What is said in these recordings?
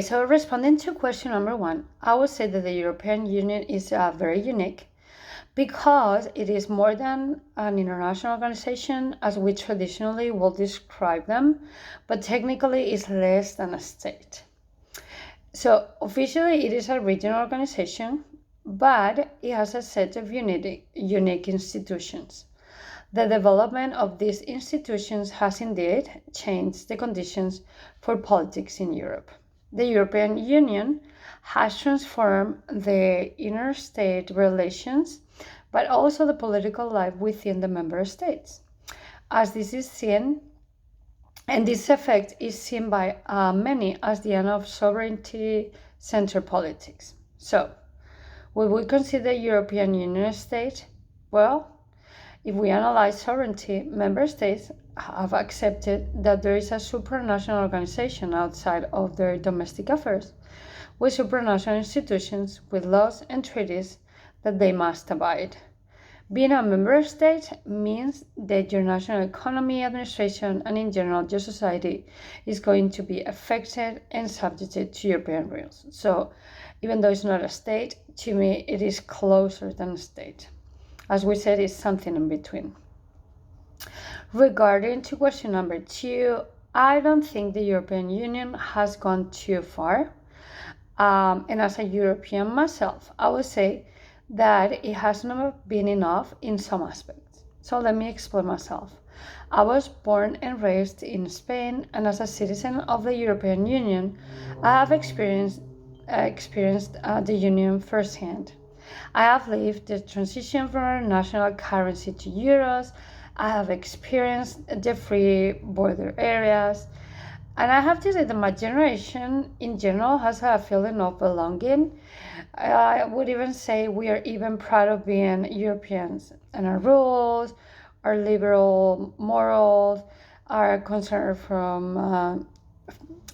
So responding to question number 1, I would say that the European Union is very unique because it is more than an international organization as we traditionally will describe them, but technically is less than a state. So officially it is a regional organization, but it has a set of unique institutions. The development of these institutions has indeed changed the conditions for politics in Europe. The European Union has transformed the interstate relations, but also the political life within the member states. As this is seen, and this effect is seen by many as the end of sovereignty-centered politics. So, will we consider European Union a state? Well, if we analyze sovereignty, member states have accepted that there is a supranational organization outside of their domestic affairs, with supranational institutions, with laws and treaties that they must abide. Being a member state means that your national economy, administration, and in general your society is going to be affected and subjected to European rules. So even though it's not a state, to me it is closer than a state. As we said, it's something in between. Regarding to question number 2, I don't think the European Union has gone too far. And as a European myself, I would say that it has not been enough in some aspects. So let me explain myself. I was born and raised in Spain, and as a citizen of the European Union, I have experienced the Union firsthand. I have lived the transition from our national currency to euros. I have experienced the free border areas. And I have to say that my generation in general has a feeling of belonging. I would even say we are even proud of being Europeans, and our rules, our liberal morals, our concern from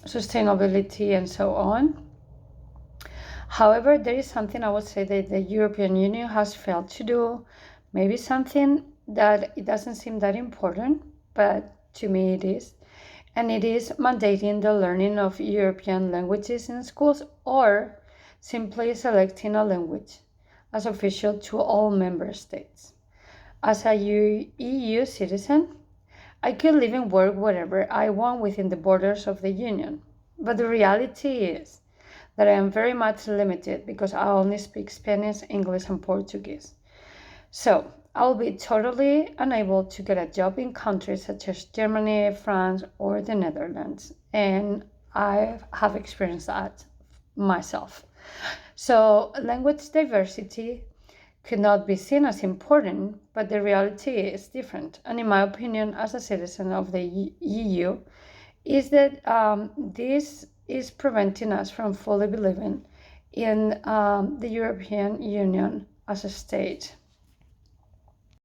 sustainability and so on. However, there is something I would say that the European Union has failed to do, maybe something that it doesn't seem that important, but to me it is. And it is mandating the learning of European languages in schools or simply selecting a language as official to all member states. As a EU citizen, I could live and work wherever I want within the borders of the Union. But the reality is that I am very much limited because I only speak Spanish, English, and Portuguese. So I'll be totally unable to get a job in countries such as Germany, France, or the Netherlands. And I have experienced that myself. So language diversity could not be seen as important, but the reality is different. And in my opinion, as a citizen of the EU, is that this is preventing us from fully believing in the European Union as a state.